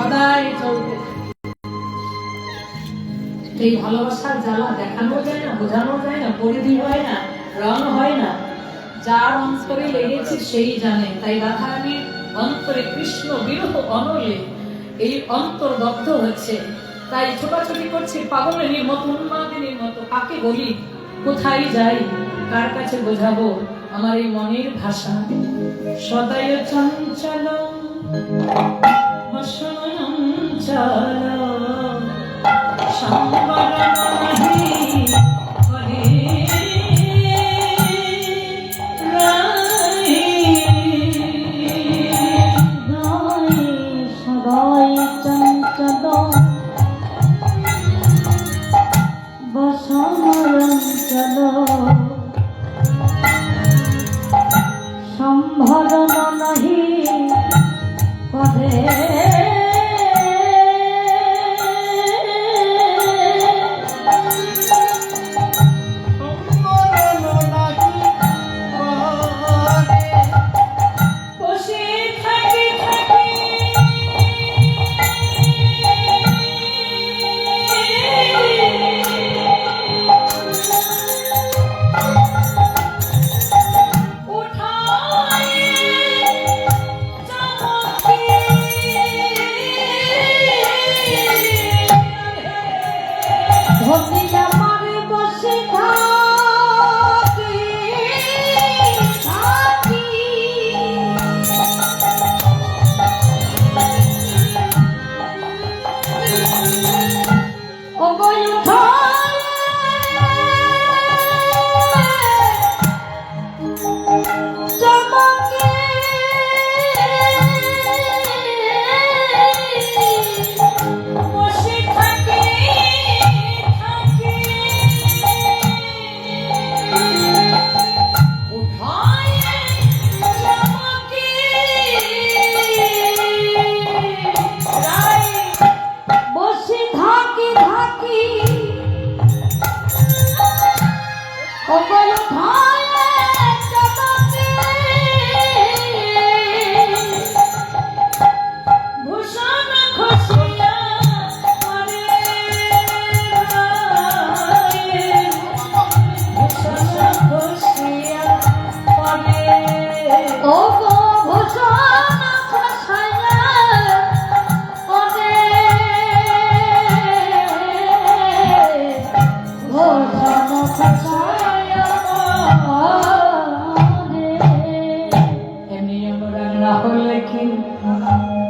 সদাই চলতে। এই ভালোবাসার জ্বালা দেখানো যায় না, বোঝানো যায় না, পরিধি হয় না, রং হয় না, যার অন্তরে লেগেছে সেই জানে। তাই রাধারানীর অন্তরে কৃষ্ণ বিরহ অনলে এই অন্তর দগ্ধ হচ্ছে। তাই ছোটাছুটি করছে পাগলের মতো, উন্মাদিনীর মতো। কাকে বলি, কোথায় যাই, কার কাছে বোঝাবো আমার এই মনের ভাষা। সদাই চঞ্চল চঞ্চল সম্বরণ নাহি করে রাই। সদাই চঞ্চল বসমরঞ্চল সম্ভরণ নাহি করে।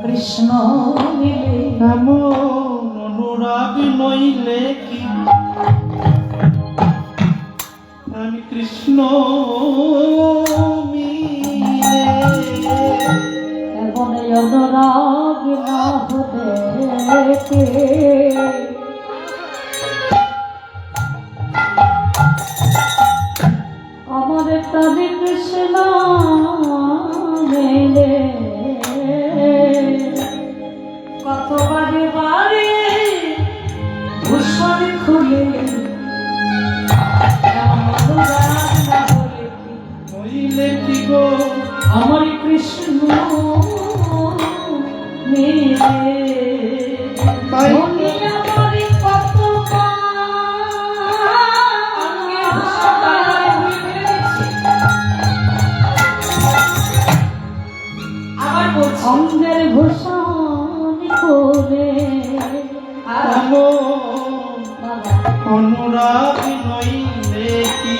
কৃষ্ণ এমন অনুরাগ নইলে কি আমি কৃষ্ণ মিলে। এমন অনুরাগ না হলে কে আমার প্রাণে কৃষ্ণ মেলে। কত বারে বারে ভূষণ খুলে নইলে কি গো আমার কৃষ্ণ মিলে। তাই অঙ্গের ভূষণ করে অনুরাগ নইলে কি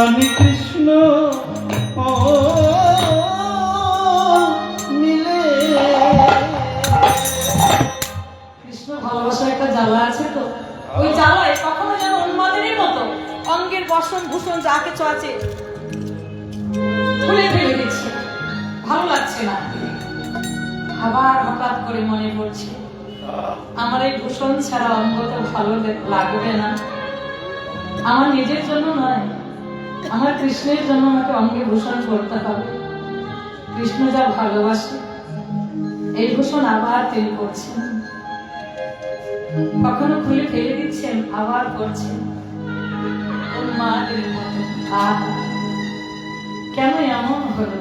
আমি কৃষ্ণ মিলে। কৃষ্ণ ভালোবাসার একটা জ্বালা আছে তো, ওই জ্বালায় কখনো যেন উন্মাদিনীর মতো অঙ্গের বসন ভূষণ যা কিছু আছে খুলে ফেলে দিচ্ছে, ভালো লাগছে না। আবার হঠাৎ করে মনে পড়ছে আমার এই ভূষণ ছাড়া অঙ্গ তো ভালো লাগবে না। আমার নিজের জন্য নয়, আমার কৃষ্ণের জন্য আমাকে অঙ্গে ভূষণ করতে হবে। কৃষ্ণ যা ভালোবাসে এই ভূষণ আবার তিনি করছেন, কখনো খুলে ফেলে দিচ্ছেন, আবার করছেন। কেন এমন হলো?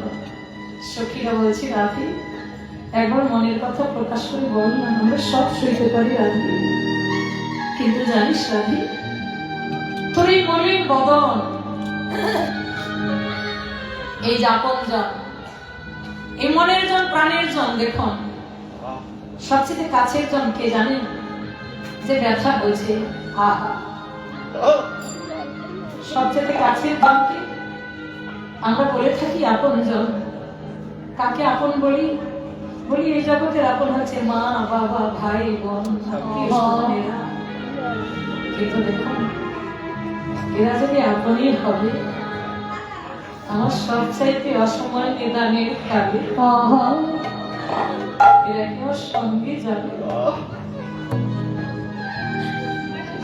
সখীরা বলছি রাধে একবার মনের কথা প্রকাশ করে বল না, আমরা সব সইতে পারি রাধি, কিন্তু জানিস রাধি, তোর এই মনের বদন, এই যাপন জন, এই মনের জন, প্রাণের জন, দেখুন সবচেয়ে কাছের জন কে জানেন? যে ব্যথা বোঝে, আহা, সবচেয়ে কাছের জনকে আমরা বলে থাকি আপন জন। কাকে আপন বলি? বলি এই জগতের আপন হচ্ছে মা, বাবা, ভাই, বোন, আত্মীয়-স্বজনেরা। কিন্তু দেখুন, এরা যদি আপনই হবে, আমার সবচাইতে অসময় নিদানের কালে এরা কি আমার সঙ্গে যাবে?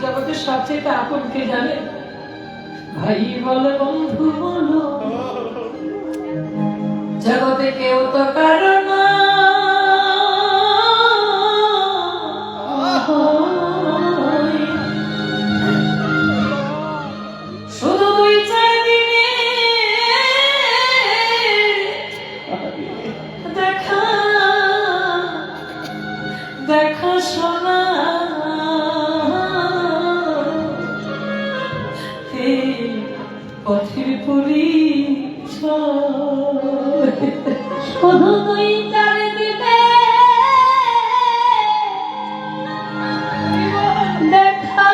জগতের সবচাইতে আপন কে জানে? ভাই বলো, বন্ধু বলো, জগতে কেউ তো কারণ শুধু 2-4 দিনে দেখা দেখা শোনা, পথের পরিচয় শুধু 2-4 দিনে দেখা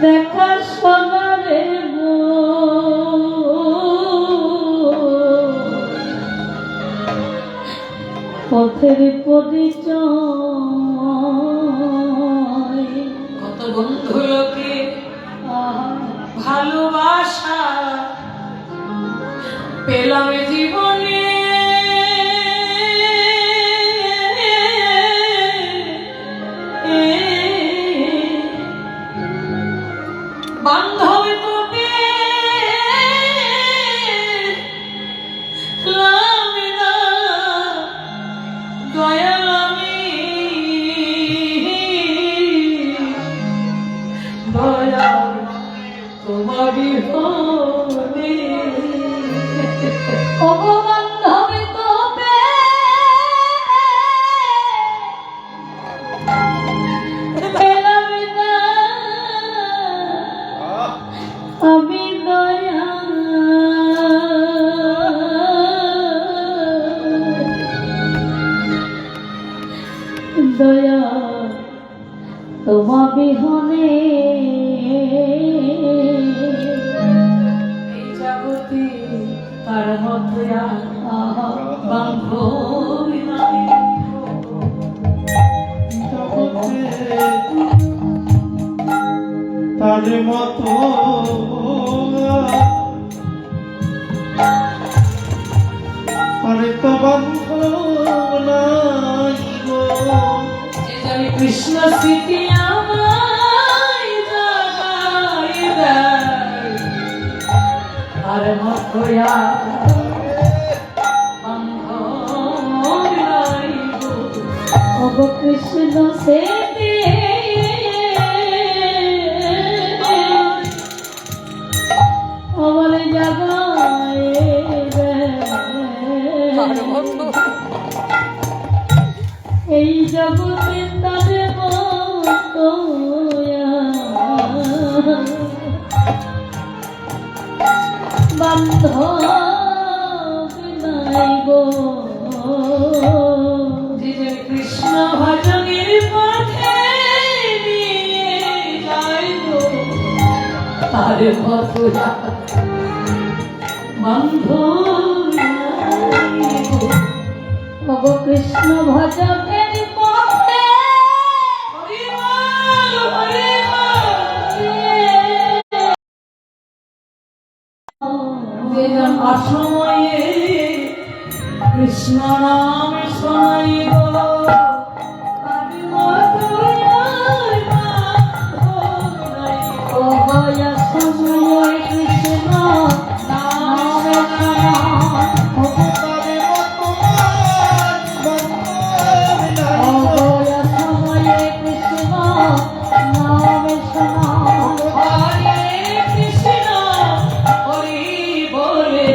দেখা সোনারে পথের পরিচয়। কত বন্ধু লোকে ভালোবাসা পেলাম জীবনে, বান্ধব তোকে দয়াল আমি, দয়াল তোমারই হবে। বান্ধবে তবে পেলাম না আমি দয়া, দয়া তোমা বিহনে এই জগতে তার মতো বান্ধব নাই। জগতে তার মতো আরে তো বান্ধব নাই গো। যে জানি কৃষ্ণ স্মৃতি আমায় জাগায় দেয়, তার মতো বান্ধব নাই গো। ওগো কৃষ্ণ সেতে আমার জাগায় এই জগতে তাদের মতো বান্ধব নাই গো। যে জানি কৃষ্ণ ভজনের পথে নিয়ে যায় গো, তার মতো বান্ধব নাই গো। ওগো কৃষ্ণ ভজনের পথে হরি বল, হরি বল। যে জন অসময়ে কৃষ্ণ নাম শোনাইব, তার মতো আর বান্ধব নাই গো। ওগো সময় কৃষ্ণ নামে ওগো সময়ে কৃষ্ণ নামে হরে কৃষ্ণ হরি বলে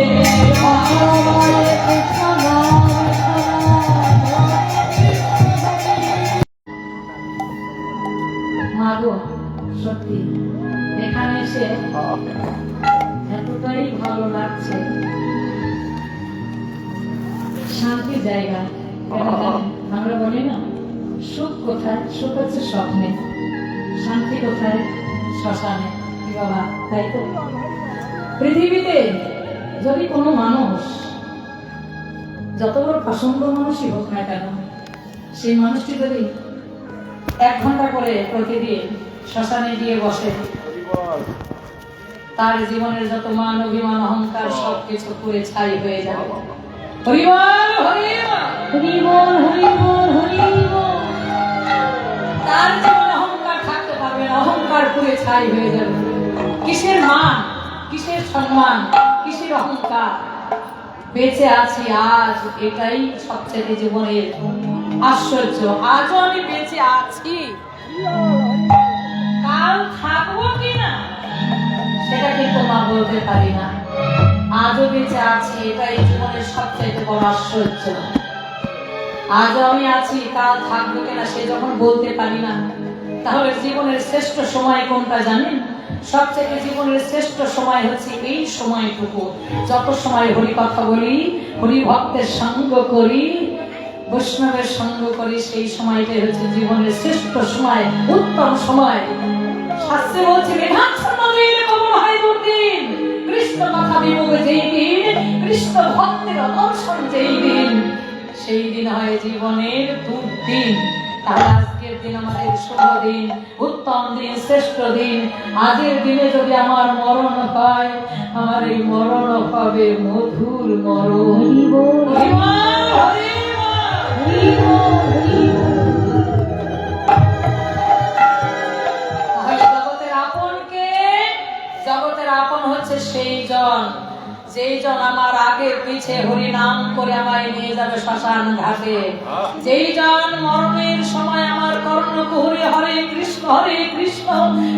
শান্তির জায়গা। কেন জানেন? আমরা বলি না, সুখ কোথায়? সুখ হচ্ছে স্বপ্নে, শান্তি কোথায়? শ্মশানে। কি বাবা, তাই তো? পৃথিবীতে যদি কোনো মানুষ, যত বড় প্রসঙ্গ মানুষই হোক না কেন, সেই মানুষটি যদি 1 ঘন্টা করে প্রতিদিন শ্মশানে গিয়ে বসে, তার জীবনের যত মান, অভিমান, অহংকার সবকিছু পুড়ে ছাই হয়ে যাবে। হরিবল, হরিবল, হরিবল হরিবল হরিবল। তার জীবনে অহংকার থাকতে পারবে না, অহংকার পুড়ে ছাই হয়ে যাবে। কিসের মান, কিসের সম্মান, কিসের অহংকার? বেঁচে আছি আজ, এটাই সবচেয়ে জীবনের আশ্চর্য। আজও আমি বেঁচে আছি, কাল থাকবো কিনা সেটা কিন্তু মা বলতে পারি না। আজও বেঁচে আছি, এটাই জীবনের সবচেয়ে বড় আশ্চর্য। আজও আমি আছি, কাল থাকবো কিনা সে যখন বলতে পারি না, তাহলে জীবনের শ্রেষ্ঠ সময় কোনটা জানেন? সবচেয়ে জীবনের শ্রেষ্ঠ সময় হচ্ছে এই সময়টুকু, যত সময় হরি কথা বলি, হরি ভক্তের সঙ্গ করি, বৈষ্ণবের সঙ্গ করি, সেই সময়টাই হচ্ছে জীবনের শ্রেষ্ঠ সময়, উত্তম সময়। শাস্ত্রে বলছে কৃষ্ণ কথা বিমুখ যেই দিন, কৃষ্ণ ভক্তের দর্শন যেই দিন, সেই দিন হয় জীবনের দুর্দিন। তাহলে আজকের দিন আমাদের শুভ দিন, উত্তম দিন, শ্রেষ্ঠ দিন। আজকের দিনে যদি আমার মরণ হয়, আমার এই মরণ হবে মধুর মরণ। হরিবল হরিবল, হরিবল। হরিবল হরিবল। তাহলে জগতের আপন কে? জগতের আপন হচ্ছে সেই জন, যেই জন আমার আগে পিছে হরি নাম করে আমায় নিয়ে যাবে শ্মশান ঘাটে। যেই জন মরণের সময় আমার কর্ণকুহরে হরে কৃষ্ণ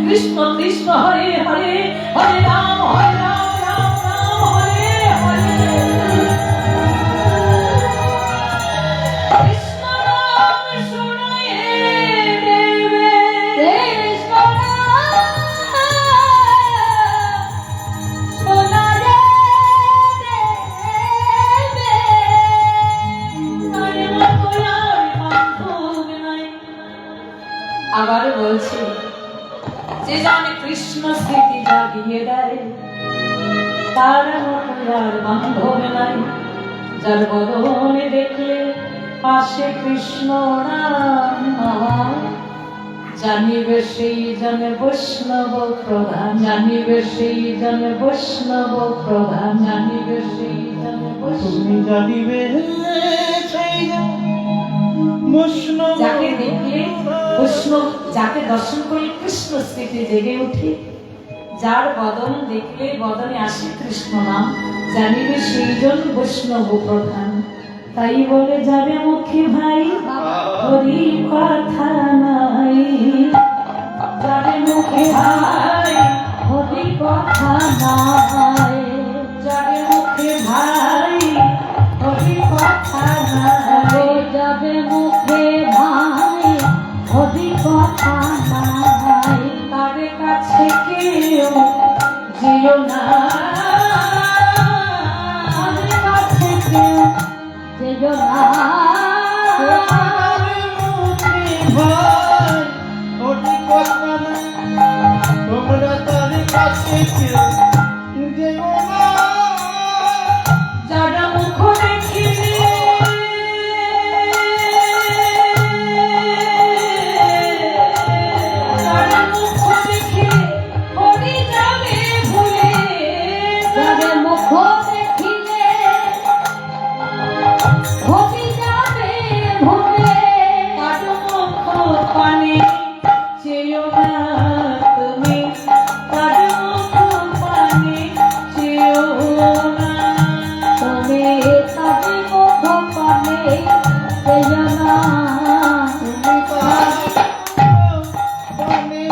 কৃষ্ণ কৃষ্ণ হরে হরে, হরে রাম রাম রাম হরে হরে। কৃষ্ণ নাম শুনায়ে দেবে, কৃষ্ণ নাম শোনায়ে দেবে। তারে মতো আর বান্ধব নাই। আবার বলছি, যে জানে কৃষ্ণ স্মৃতি জাগিয়ে দেয়, তার মতো আর বান্ধব নাই। যার বদনে দেখলে পাশে কৃষ্ণ নাম, জানিবে সেই জনে বৈষ্ণব প্রধান, জানিবে সেই জনে বৈষ্ণব প্রধান, জানিবে সেই জনে বৈষ্ণব। তুমি জানিবে সেই বৈষ্ণব যাকে দেখলে বৈষ্ণব, যাকে দর্শন করলে কৃষ্ণ স্মৃতি জেগে ওঠে, যার বদন দেখলে বদনে আসে কৃষ্ণ নাম, জানিবে সেই জন বৈষ্ণব প্রধান। তাই বলে যাবে মুখে ভাই হরি কথা নাই, যাবে মুখে ভাই হরি কথা নাই, যাবে মুখে ভাই হরি কথা নাই। যাবে মুখে ভাই হরি কথা নাই। তার কাছে কেউ যেও না, তার কাছে কেউ যেও না। ভাই ওটি কথা না, তোমরা তার কাছে কেউ যেও না। যারা মুখ দেখিলে যারা মুখ দেখিলে হরি যাবে ভুলে, যাবে মুখ দেখিলে হরি যাবে ভুলে। তার মুখ পানে চেয়েও না তুমি, তার মুখ পানে চেয়েও না। তুমি তাদের মুখ পানে যেও না। তুমি তার পানে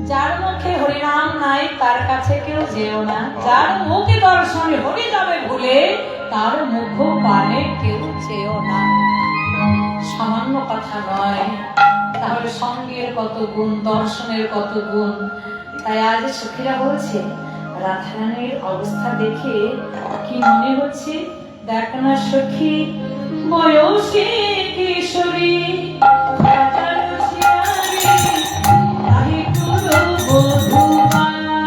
যার মুখে হরিনাম নাই তার কাছে কেউ যেও না, যার মুখে দর্শনে হরি যাবে ভুলে, তার মুখ পানে কেউ চেয়েও না। সামান্য কথা নয়, তাহলে সঙ্গের কত গুণ, দর্শনের কত গুণ। তাই আজ সখীরা বলছে রাধারানীর অবস্থা দেখে কি মনে হচ্ছে, দেখ না সখী বয়সী কিশোরী রাজার ঝিয়ারি, তাহি তুলো বধূবালা।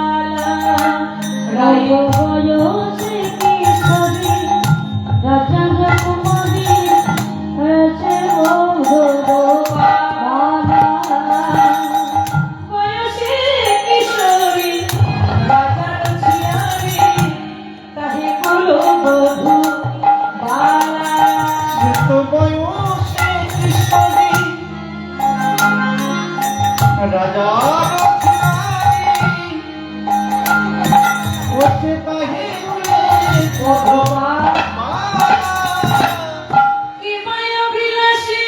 রাই বয়সে কিশোরী রাজার কুমারী হয়েছে বধূবালা। বয়সী কিশোরী রাজার ঝিয়ারি, তাহি তুলো বধূবালা। শ্বেত বয়সে কিশোরী রাজার ঝিয়ারি, ওঠে তাহিরে বধূবালা। কি মায়া বিলাসী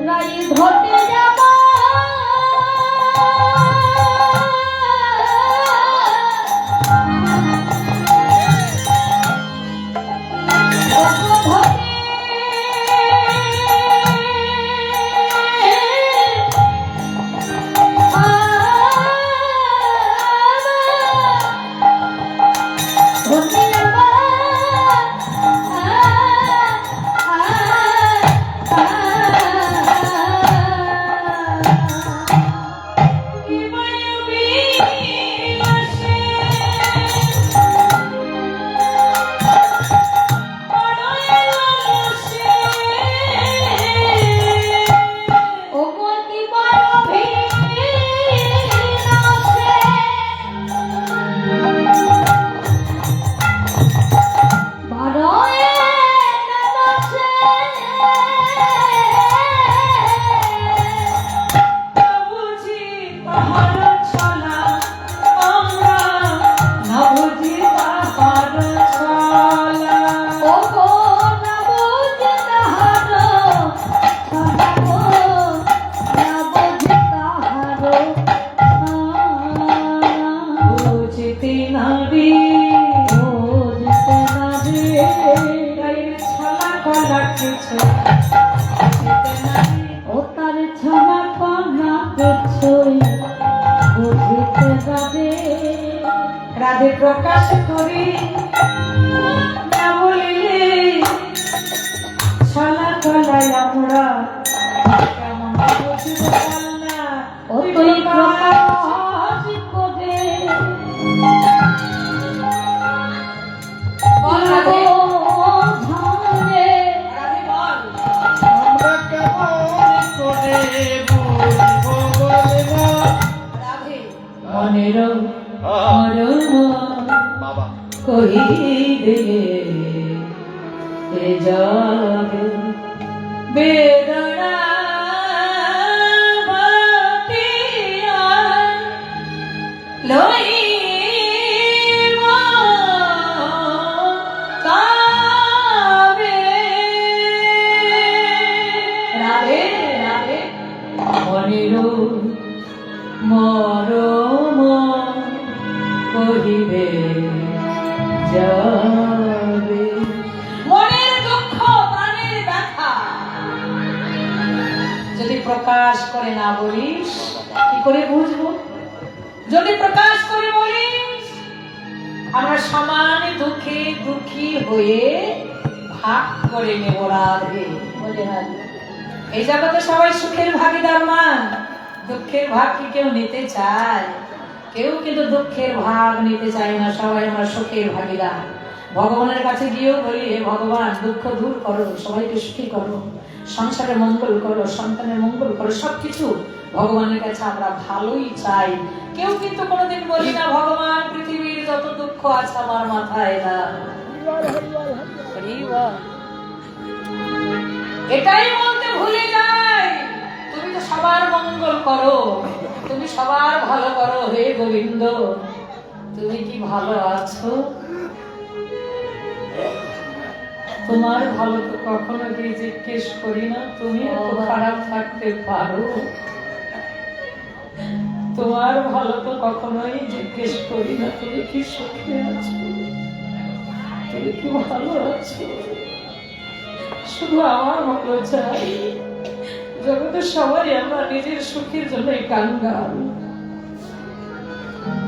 রাই ধরতে যাবা কি মায়া বিলাসী বড়ই লালসী। না বুঝি তাহার ছলা আমরা, না বুঝি তাহার ছলা। বুঝিতে নারী গায়ের ছলা কলা কিছু বুঝিতে নারী। ও তার ছানা কন্যা কিছুই বুঝিতে যাবে। রাধে প্রকাশ করি না বলিলে ছলা কলাই আমরা কেমন বুঝিব না। ও তুই প্রকাশ করে বল রাধে, ধারে রাধে বল। আমরা কেমন করে বুঝবো বলে না। রাধে মনের মরম বাবা কহিবে এ যাবে বেদনা বাটিয়া লইব কাবে। রাধে রাধে মনের মরম কহিবে যাবে। মনের দুঃখ প্রাণের ব্যথা যদি প্রকাশ করে না বলিস কি করে বুঝবো? যদি প্রকাশ করে বলিস আমরা সমান দুঃখে দুঃখী হয়ে ভাগ করে নেব। রাধে বলে রাধে। এই জগতে সবাই সুখের ভাগীদার মান, দুঃখের ভাগ কি কেউ নিতে চায়? কেউ কিন্তু দুঃখের ভাগ নিতে চায় না, সবাই আমরা সুখের ভাগীদার। ভগবানের কাছে গিয়েও বলি, হে ভগবান দুঃখ দূর করো, সবাইকে সুখী করো, সংসারে মঙ্গল করো, সন্তানের মঙ্গল করো, সবকিছু ভগবানের কাছে আমরা ভালোই চাই। কেউ কিন্তু কোনোদিন বলি না ভগবান পৃথিবীর যত দুঃখ আছে আমার মাথায় না। এটাই বলতে ভুলে যাই, তুমি তো সবার মঙ্গল করো, তুমি সবার ভালো করো। হে গোবিন্দ তুমি কি ভালো আছো? তোমার ভালো তো কখনো কি জিজ্ঞেস করি না, তুমি এত খারাপ থাকতে পারো? তোমার ভালো তো কখনোই জিজ্ঞেস করি না, তুমি কি সুখে আছো, তুমি কি ভালো আছো। শুধু আমার ভালো চাই। জগতে সবাই আমরা নিজের সুখের জন্য কাঙ্গাল।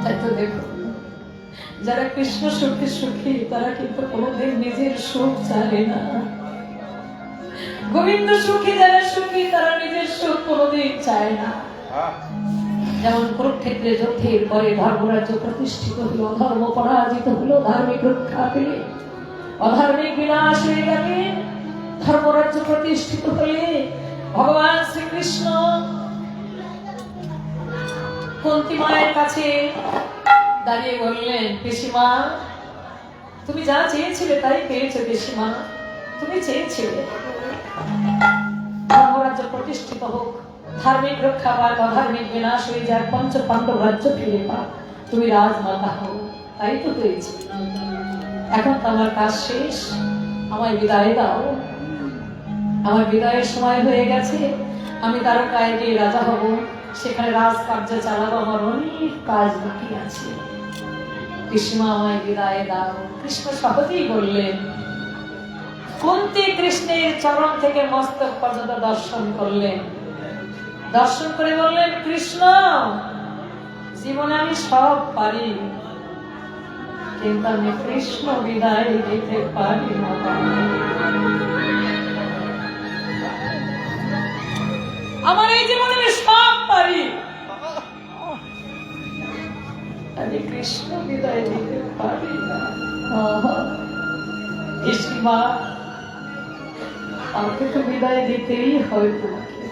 তাই তো দেখো, যারা কৃষ্ণ সুখে সুখী তারা কিন্তু কোনোদিন নিজের সুখ চায় না। গোবিন্দ সুখী যারা সুখী তারা নিজের সুখ কোনোদিন চায় না। যেমন কুরুক্ষেত্রে যুদ্ধের পরে ধর্মরাজ্য প্রতিষ্ঠিত হলো, ধর্ম পরাজিত হলো, ধার্মিক রক্ষা পেলে, অধার্মিক বিনাশ হয়ে গেলে, ধর্মরাজ্য প্রতিষ্ঠিত হলে ভগবান শ্রীকৃষ্ণ কুন্তী মায়ের কাছে দাঁড়িয়ে বললেন, পিসিমা তুমি যা চেয়েছিলে তাই পেয়েছো। পিসিমা তুমি চেয়েছিলে ধর্মরাজ্য প্রতিষ্ঠিত হোক, ধার্মিক রক্ষা পাক, অধার্মিক বিনাশ হয়ে যায়, পঞ্চ পাণ্ডব রাজ্য ফিরে পাক, তুমি রাজমাতা হও, তাই তো পেয়েছি। এখন তো আমার কাজ শেষ, আমায় বিদায় দাও। আমার বিদায়ের সময় হয়ে গেছে, আমি দ্বারকায় গিয়ে রাজা হব, সেখানে রাজকার্য চালাবো, আমার অনেক কাজ বাকি আছে। কৃষ্ণা আমায় বিদায় দাও। কৃষ্ণ সহজেই বললেন। কুন্তী কৃষ্ণের চরণ থেকে মস্তক পর্যন্ত দর্শন করলেন, দর্শন করে বললেন, কৃষ্ণ জীবনে আমি সব পারি, কিন্তু আমি কৃষ্ণ বিদায় দিতে পারি না। আমার এই জীবনে আমি সব পারি, আমি কৃষ্ণ বিদায় দিতে পারি না। পিসিমা আমাকে তো বিদায় দিতেই হয়, তোমাকে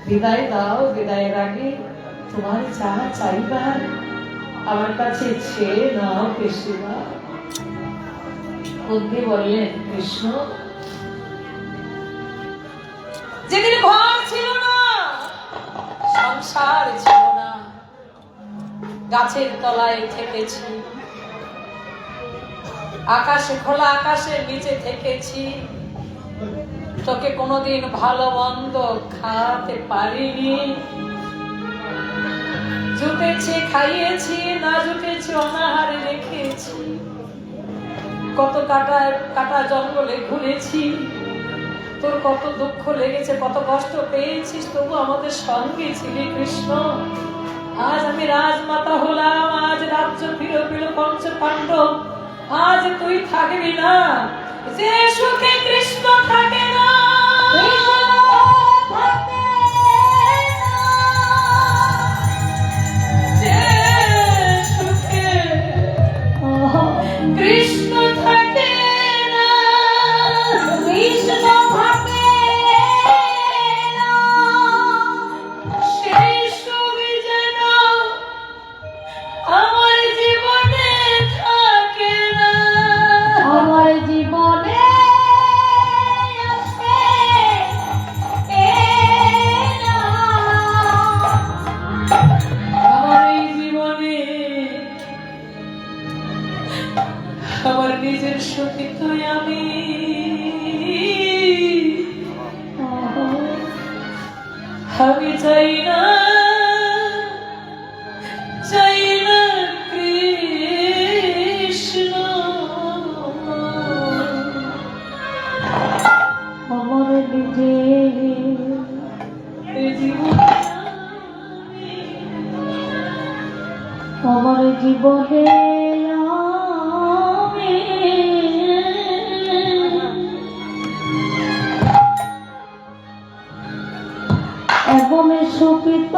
বিদায় দাও। বিদায়ের আগে তোমার যা চাইবার আমার কাছে চেয়ে নাও পিসিমা। কুন্তী বললেন, কৃষ্ণ যেদিন ঘর ছিল না, সংসার ছিল না, গাছের তলায় থেকেছি, আকাশে খোলা আকাশের নিচে থেকেছি, তোকে কোনোদিন ভালো মন্দ খাওয়াতে পারিনি। জুটেছে খাইয়েছি, না জুটেছে অনাহারে রেখেছি, কত কাটা জঙ্গলে ঘুরেছি, তোর কত দুঃখ লেগেছে, কত কষ্ট পেয়েছিস, তবু আমাদের সঙ্গে ছিলি কৃষ্ণ। আজ আমি রাজমাতা হলাম, আজ রাজ্য ফিরে পেল পঞ্চ পাণ্ডব, আজ তুই থাকবি না। যে সুখে কৃষ্ণ থাকে না, যে সুখে কৃষ্ণ থাকে না, কৃষ্ণ থাকে না, সেই সুখ যেন আমার জীবনে থাকে না। আমার জীবনে আমার নিজের সুখী তুই, আমি চাই না, চাই না কৃষ্ণ। আমার নিজের আমার জীবনে এবং সুখিত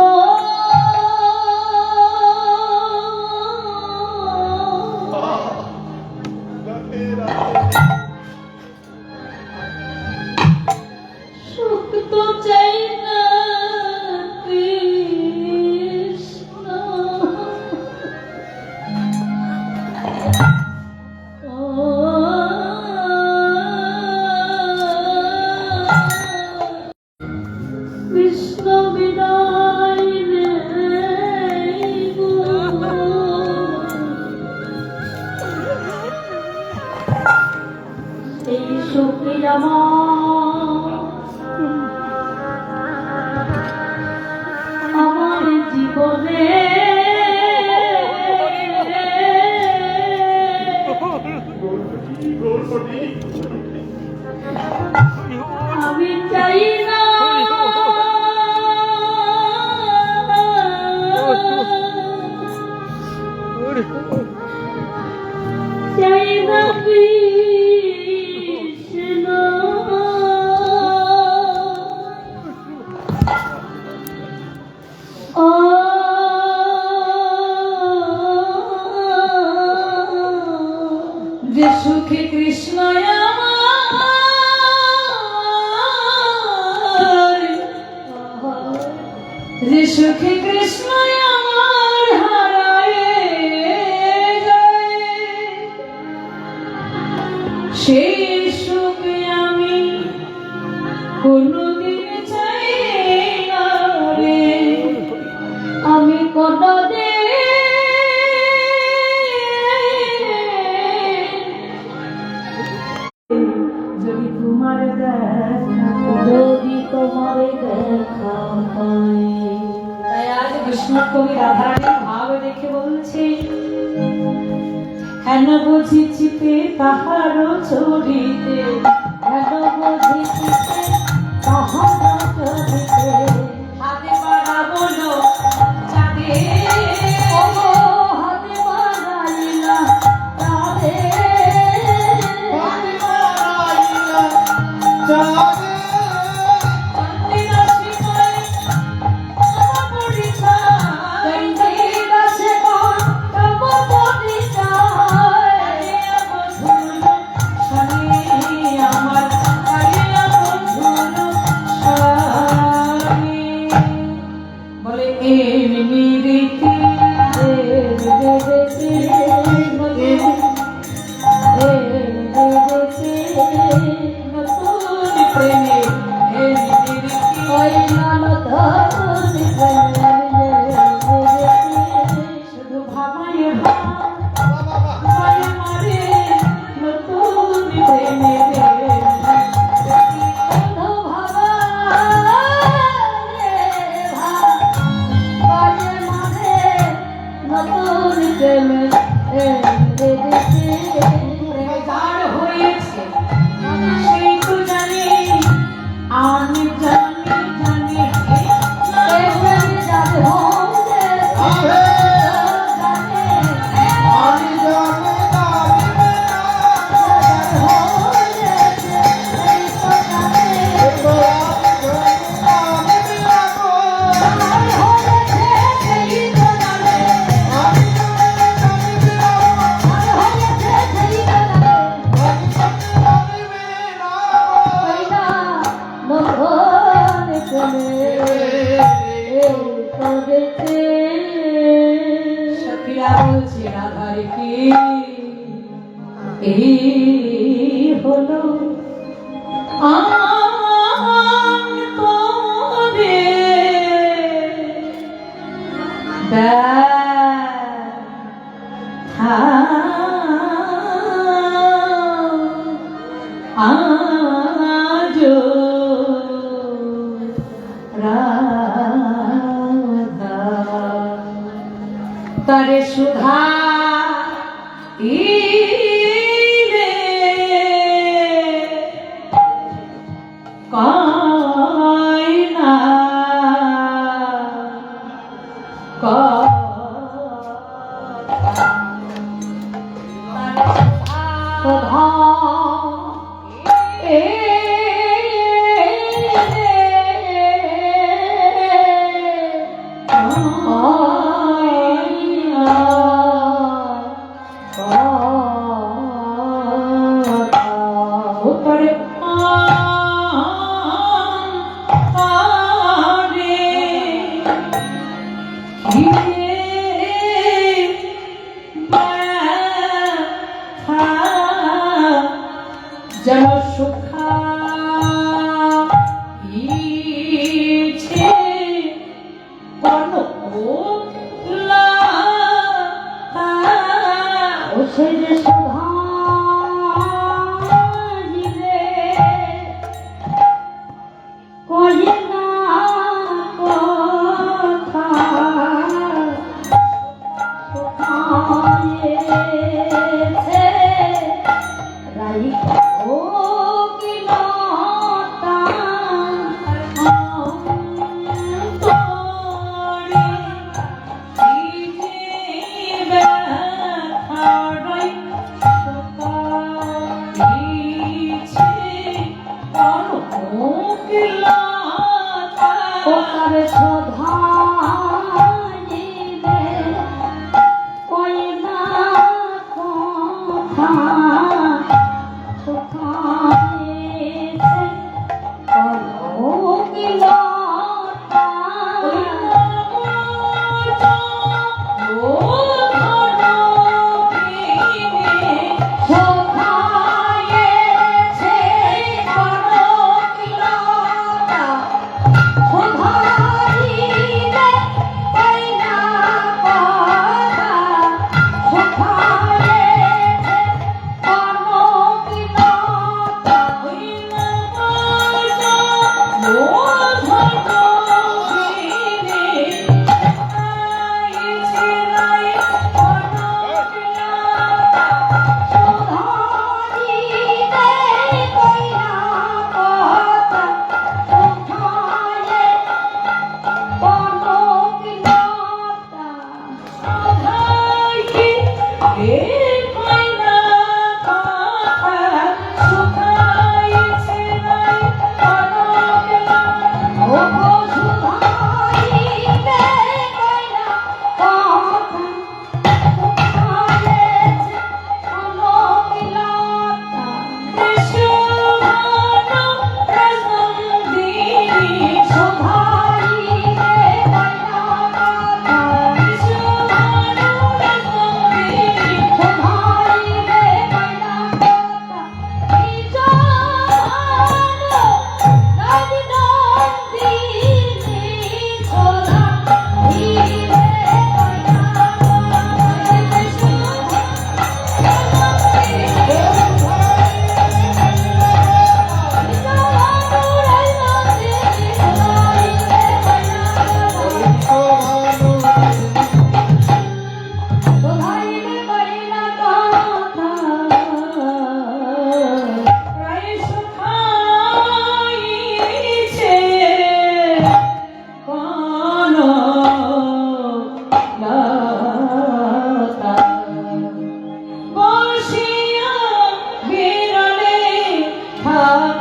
সুখ তো চাই না কৃষ্ণ। কৃষ্ণ বিদায় এই সুখী আমার জীবনে চাই না কৃষ্ণ ও যে সুখে কৃষ্ণ আমার, যে সুখে কৃষ্ণ আমার হারায় যায়, সেই সুখে আমি কোনদিন চাই না রে। আমি কোনদিন যদি তোমার দেখা, যদি তোমার দেখা পাই। তাই আজ বিষ্ণু কবি রাধারানীর ভাব দেখে বলছে, হেন বুঝিছিতে তাহার চরিতে, হেন বুঝিতে তাহার চরিতে, হাতে বাড়াবো না চাঁদে, ওগো হাতে বাড়াইলা তারে, চন্দ্রিকাছে কোন তব পরিচয়, আমার বলে এমনি রীতি নতুন প্রেমে এমনি রীতি ওই নাম ধরুন শুধু ভাবায় ভাবায় মারে নতুন প্রেমে গাঢ় হয়েছে সেই তো জানি, আমি জানি জানি সখীরা বলছে রাধার কি এই হলো আমি তোরে ব্যথা আজো রাধা তারে সুধা ইলে কয় না কথা যেন সুখা ইছে কোন ওলা ও সে যে সুধা দিলে কয়ে না কথা সুখায়েছে রাই ও কি লতা তোরে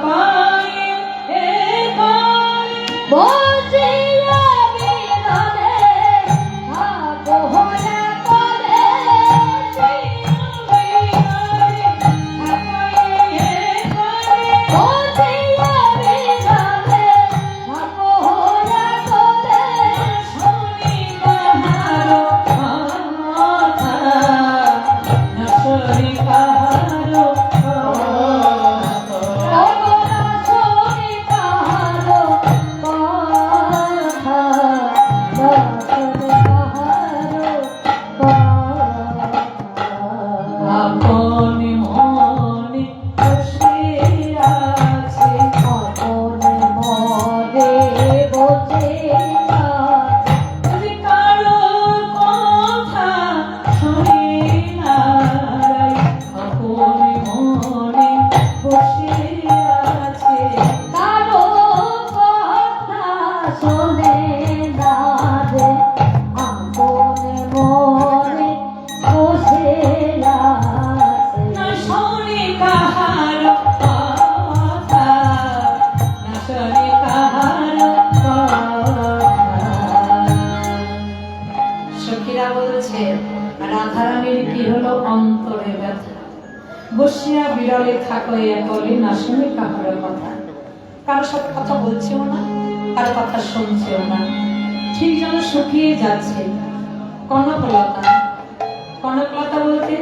পাই এবারে বসিয়া বিরলে থাকো না করে বসিয়া বিরলে থাকো না করে শুনি কাহারো কথা না শুনি কাহারো আপনি মনে বসে আছে যদি কারো কথা শুনি না আপনি মনে বসে আছে না শুনি কাহারো কথা না শুনি কাহারো সখীরা বলছে রাধারানীর কি হলো অন্তরে ব্যথা বসিয়া বিরলে থাকো এ বলে না শুনি কাহারো কথা কারো সাথে কথা বলছেও না কারো কথা শুনছেও না ঠিক যেন শুকিয়ে যাচ্ছে কনকলতা কনকলতা বলতে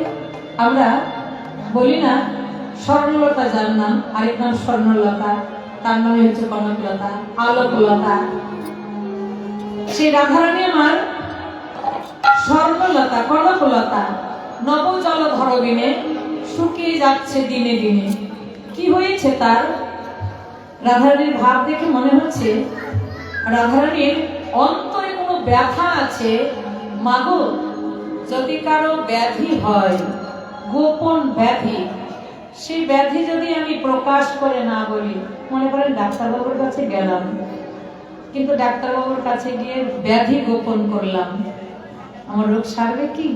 আমরা বলি না স্বর্ণলতা যার নাম আরেক নাম স্বর্ণলতা তার নামে হচ্ছে কনকলতা আলোকলতা সেই রাধারানী আমার স্বর্ণলতা কনকলতা নব জল ধরবিনে শুকিয়ে যাচ্ছে দিনে দিনে কি হয়েছে তার রাধারানীর ভাব দেখে মনে হচ্ছে রাধারানীর অন্তরে কোনো ব্যথা আছে মাগো যদি কারো ব্যাধি হয় গোপন ব্যাধি সেই ব্যাধি যদি আমি প্রকাশ করে না বলি মনে করেন ডাক্তারবাবুর কাছে গেলাম কিন্তু ডাক্তারবাবুর কাছে গিয়ে ব্যাধি গোপন করলাম আমার রোগ সারবে কি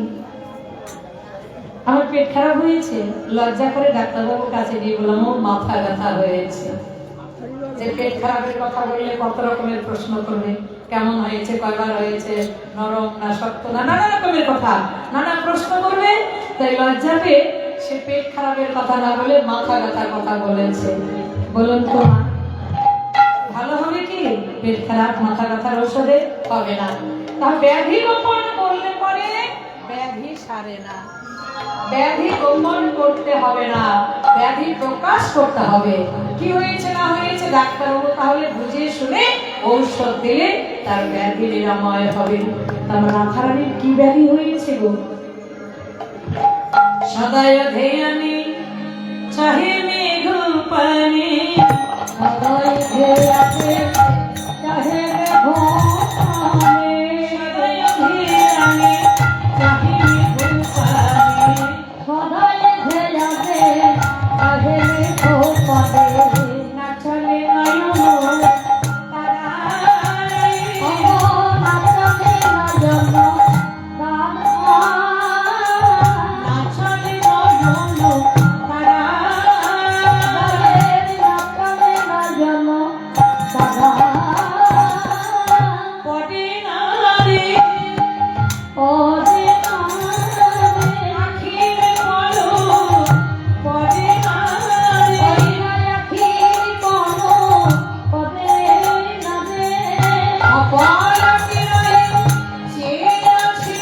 আমার পেট খারাপ হয়েছে লজ্জা করে ডাক্তারবাবুর কাছে গিয়ে বললাম ও মাথা ব্যথা হয়েছে যে পেট খারাপের কথা বললে কত রকমের প্রশ্ন করবে কেমন হয়েছে কয়বার হয়েছে নরম না শক্ত না নানা রকমের কথা নানা প্রশ্ন করবে তাই লজ্জা পেয়ে সে পেট খারাপের কথা না বলে মাথা ব্যথার কথা বলেছে বলুন তো ভালো হবে কি পেট খারাপ মাথা ব্যথার ওষুধে হবে না তা ব্যাধি গোপন করলে পরে ব্যাধি সারে না ব্যাধি গোপন করতে হবে না ব্যাধি প্রকাশ করতে হবে কি হয়েছে না হয়েছে ডাক্তারবাবু তাহলে বুঝে শুনে ঔষধ দিলে তার ব্যাধি নিরাময় হবে তার রাধারানীর কি ব্যাধি হয়েছে গো সদায় ধ্যানে চাহে মেঘ পানি সদয় ঘেরাতে চাহে ভোপানে সদায় ধ্যানে চাহে মেঘ পানি সদয় ঘেরাতে চাহে ভোপানে নাচলে নয়ন তারাই নাচতে না জন্য নাচলে নয়ন তারাই নাচতে না জন্য দাদা পড়ে না রে ওরে আখির বলো পড়ে না রে অপরাধ নয় চেয়ে আছে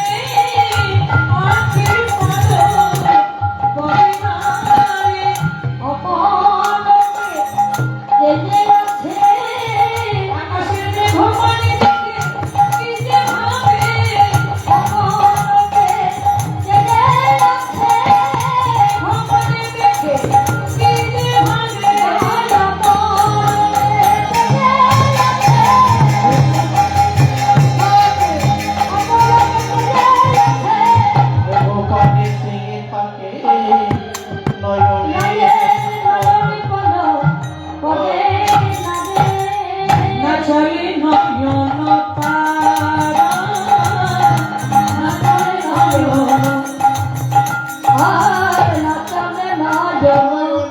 আখির বলো পড়ে না রে আকাশের মেঘমালি দেখে কি যে ভাবে মেঘমালি দেখে কি যে ভাবে গোপালে চেয়ে থাকে নয়নে নাচলে নয়ন তারা নাচলে নয়ন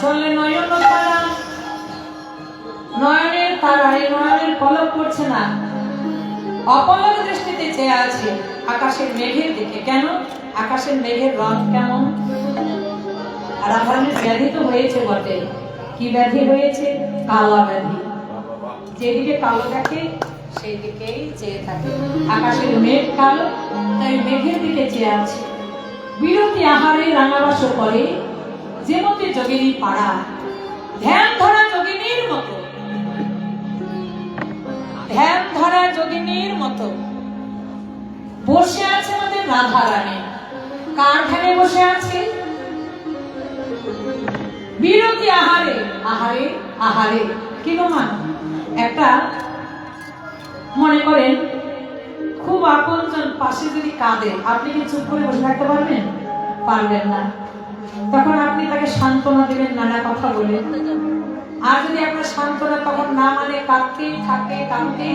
চলে নয়ন তারা, নয়নের তারায় নয়নের পলক পড়ছে না, অপলক দৃষ্টিতে চেয়ে আছে আকাশের মেঘের দিকে। কেন? আকাশের মেঘের রং কেমন? রাধারানীর ব্যাধি তো হয়েছে বটে। কি ব্যাধি হয়েছে? কালা ব্যাধি। যেদিকে কালো দেখে সেই দিকেই চেয়ে থাকে। আকাশের মেঘ কালো, তাই মেঘের দিকে চেয়ে আছে। বিরতি আহারে রাঙাবাস করে যেমতে যোগিনী পাড়া, ধ্যান ধরা যোগিনীর মতো, ধ্যান ধরা যোগিনীর মতো বসে আছে আমাদের রাধা রানী। কার ধ্যানে বসে আছে? বিরতি আহারে, আহারে আহারে। কি গো মা, একটা মনে করেন খুব আপনজন পাশে যদি কাঁদে, আপনি কি চুপ করে বসে থাকতে পারবেন? পারবেন না। তখন আপনি তাকে সান্ত্বনা দেবেন নানা কথা বলে। আর যদি আপনার সান্ত্বনা তখন না মানে কাঁদতেই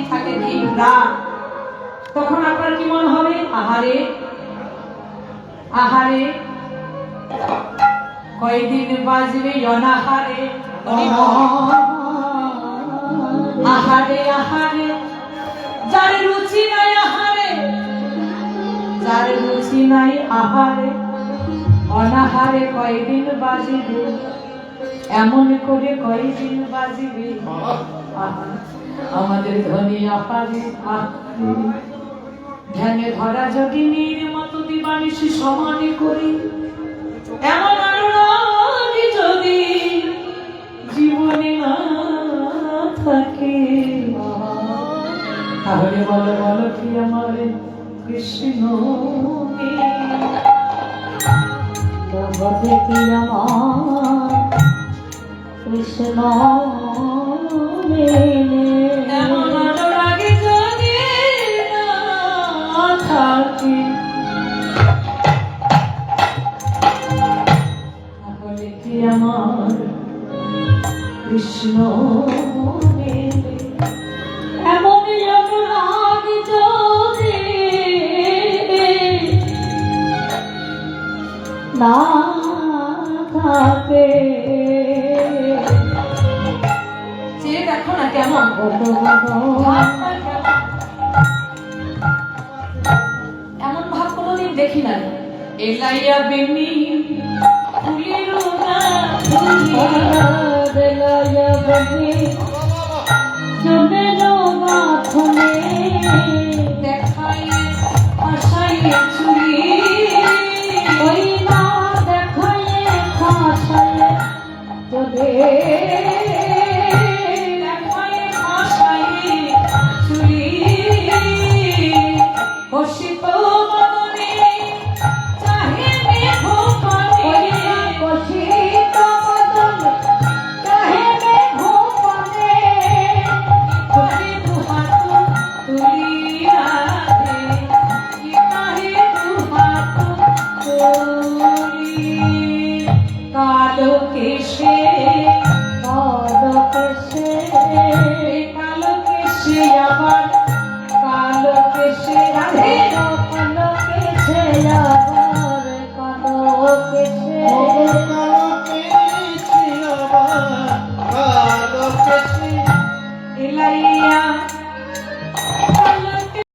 থাকে দিন রাত, তখন আপনার কি মনে হবে? আহারে আহারে কয়দিন বাজবে অনাহারে, আহারে আহারে যার রুচি নাই আহারে, যার রুচি নাই আহারে, অনাহারে কয়দিন বাজিবে, এমন করে কয়দিন বাজিবে। আমাদের ধনী আহারে আহারে, ধ্যানে ধরা যোগিনীর মতো দিবানিশি সমানে করি, এমন অনুরাগ যদি জীবনে না থাকে, তাহলে বলো বলো কি আমার কৃষ্ণ জগতে কি আমার কৃষ্ণ মেলে, এমন অনুরাগ যদি না থাকে, তাহলে কি আমার কৃষ্ণ মেলে। এমন অনুরাগ যদি না থাকে, যে দেখো না কেমন কত বড় ভাবটা কেমন। এমন ভাব কোনোদিন দেখি না। এলাইয়া বেনি তুলিরো না দেখাই আশাই চুরি, দেখাই আশাই চুরি, বসিত মদনে চাহে মেঘ পানে, করে দুহাত তুলিয়া দে, ইতাহে দুহাত তুলি। কালো কেশে কালো কেশে আবার কালো কেশে রাধে, এলাইয়া